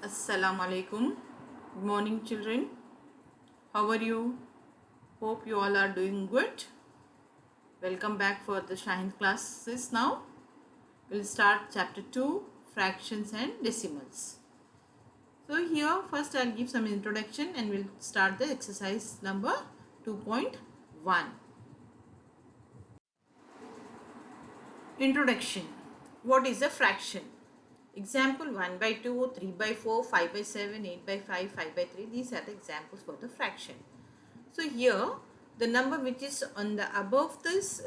Assalamu alaikum. Good morning, children. How are you? Hope you all are doing good. Welcome back for the Shine classes now. We'll start chapter 2, fractions and decimals. So here first I'll give some introduction and we'll start the exercise number 2.1. Introduction. What is a fraction? Example 1 by 2, 3 by 4, 5 by 7, 8 by 5, 5 by 3. These are the examples for the fraction. So here the number which is on the above this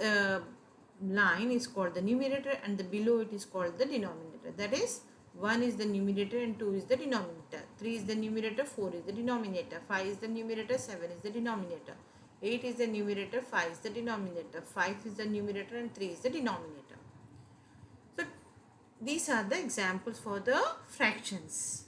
line is called the numerator and the below it is called the denominator. That is 1 is the numerator and 2 is the denominator. 3 is the numerator, 4 is the denominator, 5 is the numerator, 7 is the denominator. 8 is the numerator, 5 is the denominator, 5 is the numerator and 3 is the denominator. So these are the examples for the fractions.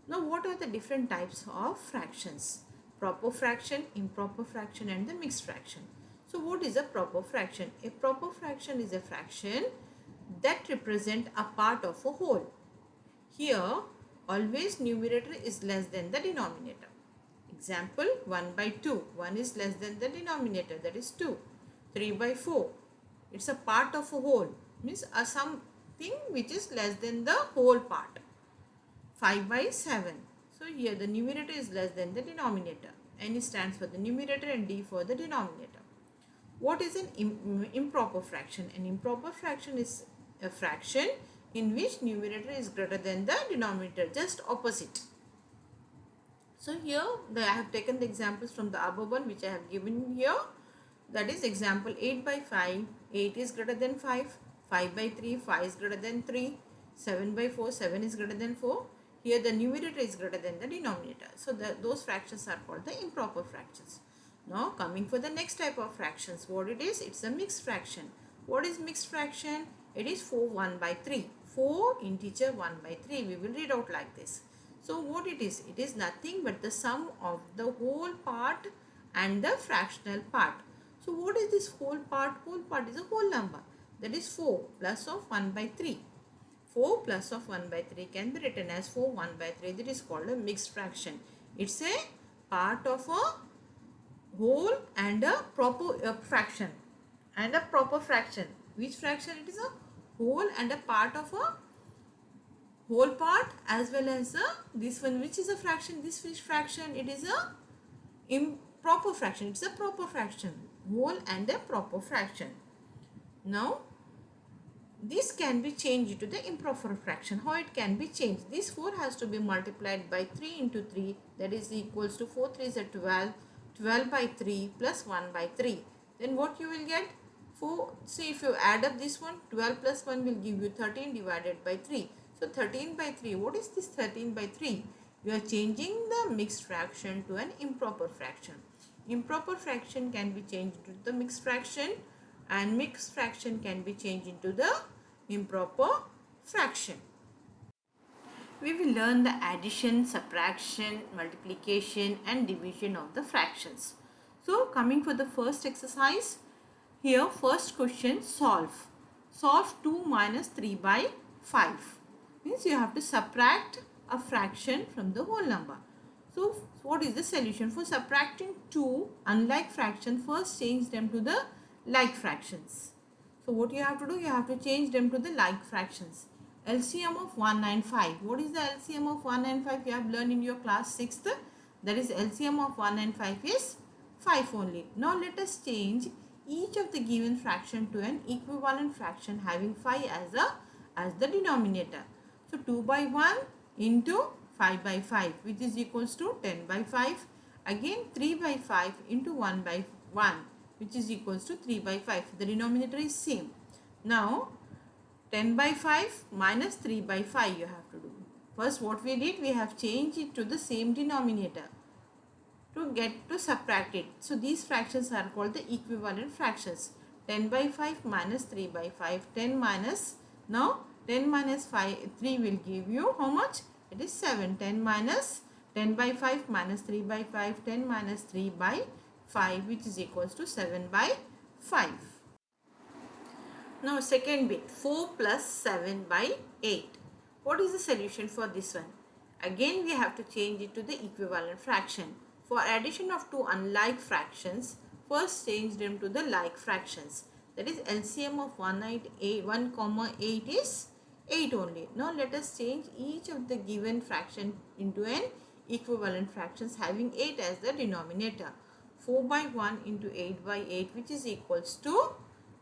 Now what are the different types of fractions? Proper fraction, improper fraction and the mixed fraction. So what is a proper fraction? A proper fraction is a fraction that represent a part of a whole. Here always numerator is less than the denominator. Example 1 by 2. 1 is less than the denominator, that is 2. 3 by 4. It's a part of a whole. Means something which is less than the whole part. 5 by 7. So here the numerator is less than the denominator. N stands for the numerator and D for the denominator. What is an improper fraction? An improper fraction is a fraction in which numerator is greater than the denominator, just opposite. So here I have taken the examples from the above one which I have given here. That is example 8 by 5, 8 is greater than 5, 5 by 3, 5 is greater than 3, 7 by 4, 7 is greater than 4. Here the numerator is greater than the denominator. So those fractions are called the improper fractions. Now coming for the next type of fractions. What it is? It's a mixed fraction. What is mixed fraction? It is 4 1 by 3. 4 integer 1 by 3. We will read out like this. So what it is? It is nothing but the sum of the whole part and the fractional part. So what is this whole part? Whole part is a whole number. That is 4 plus of 1 by 3. 4 plus of 1 by 3 can be written as 4 1 by 3. That is called a mixed fraction. It's a part of a whole and a proper fraction. And a proper fraction. Which fraction? It is a whole and a part of a whole part as well as this one which is a fraction. This fraction, it is a improper fraction. It's a proper fraction. Whole and a proper fraction. Now this can be changed to the improper fraction. How it can be changed? This 4 has to be multiplied by 3 into 3, that is equals to 4 3 is 12. 12 by 3 plus 1 by 3. Then what you will get? 4. See, if you add up this one, 12 plus 1 will give you 13 divided by 3. So 13 by 3. What is this 13 by 3? You are changing the mixed fraction to an improper fraction. Improper fraction can be changed to the mixed fraction and mixed fraction can be changed into the improper fraction. We will learn the addition, subtraction, multiplication and division of the fractions. So coming for the first exercise, here first question, solve. Solve 2 minus 3 by 5. Means you have to subtract a fraction from the whole number. So what is the solution? For subtracting two unlike fractions, first change them to the like fractions. So what you have to do? You have to change them to the like fractions. LCM of 1 and 5. What is the LCM of 1 and 5? You have learned in your class 6th. That is LCM of 1 and 5 is 5 only. Now let us change each of the given fraction to an equivalent fraction having 5 as the denominator. So 2 by 1 into 5 by 5 which is equals to 10 by 5. Again 3 by 5 into 1 by 1 which is equals to 3 by 5. The denominator is same. Now 10 by 5 minus 3 by 5 you have to do. First what we did, we have changed it to the same denominator to get to subtract it. So these fractions are called the equivalent fractions. 10 by 5 minus 3 by 5. 10 minus, now 10 minus 5, 3 will give you how much? It is 7. 10 minus 10 by 5 minus 3 by 5. 10 minus 3 by 5 which is equals to 7 by 5. Now second bit, 4 plus 7 by 8. What is the solution for this one? Again we have to change it to the equivalent fraction. For addition of two unlike fractions, first change them to the like fractions. That is LCM of 1 comma 8 is 8 only. Now let us change each of the given fraction into an equivalent fractions having 8 as the denominator. 4 by 1 into 8 by 8, which is equals to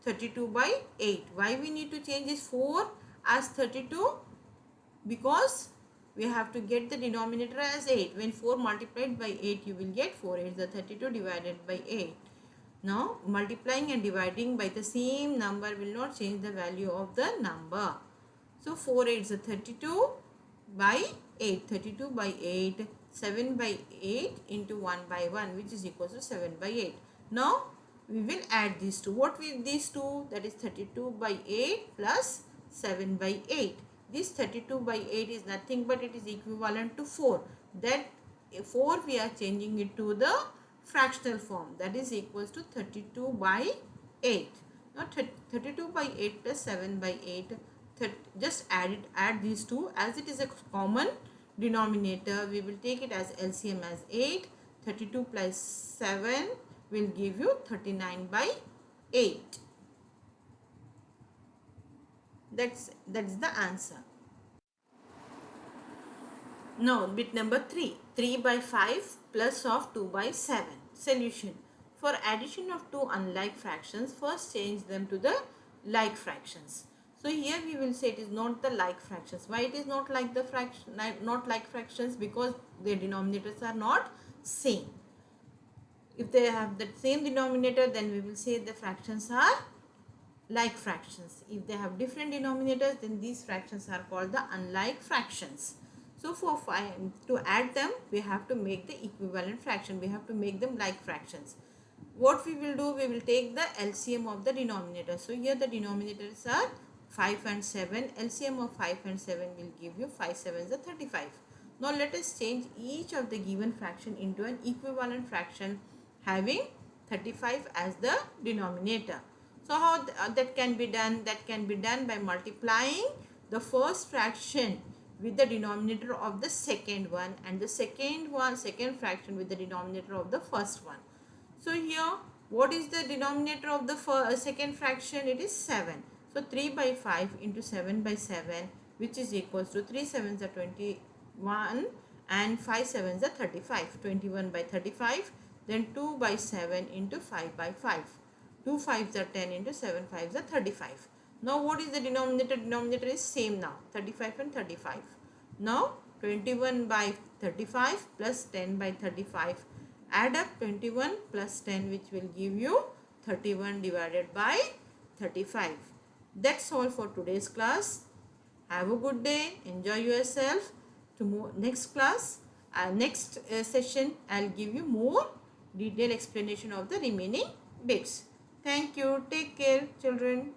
32 by 8. Why we need to change this 4 as 32? Because we have to get the denominator as 8. When 4 multiplied by 8, you will get 4 8 the 32 divided by 8. Now multiplying and dividing by the same number will not change the value of the number. So 4 8 is 32 by 8. 32 by 8. 7 by 8 into 1 by 1, which is equal to 7 by 8. Now we will add these two. What will these two? That is 32 by 8 plus 7 by 8. This 32 by 8 is nothing but it is equivalent to 4. That 4 we are changing it to the fractional form. That is equals to 32 by 8. Now 32 by 8 plus 7 by 8. Just add these two. As it is a common denominator, we will take it as LCM as 8. 32 plus 7 will give you 39 by 8. That's the answer. Now bit number 3. 3 by 5 plus of 2 by 7. Solution. For addition of two unlike fractions, first change them to the like fractions. So here we will say it is not the like fractions. Why it is not like the fraction, not like fractions? Because their denominators are not same. If they have the same denominator, then we will say the fractions are like fractions. If they have different denominators, then these fractions are called the unlike fractions. So for to add them, we have to make the equivalent fraction. We have to make them like fractions. What we will do, we will take the LCM of the denominator. So here the denominators are 5 and 7. LCM of 5 and 7 will give you 5 7 is 35. Now let us change each of the given fraction into an equivalent fraction having 35 as the denominator. So how that can be done? That can be done by multiplying the first fraction with the denominator of the second one and the second fraction with the denominator of the first one. So here what is the denominator of the second fraction? It is 7. So 3 by 5 into 7 by 7, which is equals to 3 7s are 21 and 5 7s are 35. 21 by 35. Then 2 by 7 into 5 by 5. 2 5s are 10 into 7 5s are 35. Now what is the denominator? Denominator is same now, 35 and 35. Now 21 by 35 plus 10 by 35. Add up 21 plus 10, which will give you 31 divided by 35. That's all for today's class. Have a good day. Enjoy yourself. Tomorrow, next class, next session, I'll give you more detailed explanation of the remaining bits. Thank you. Take care, children.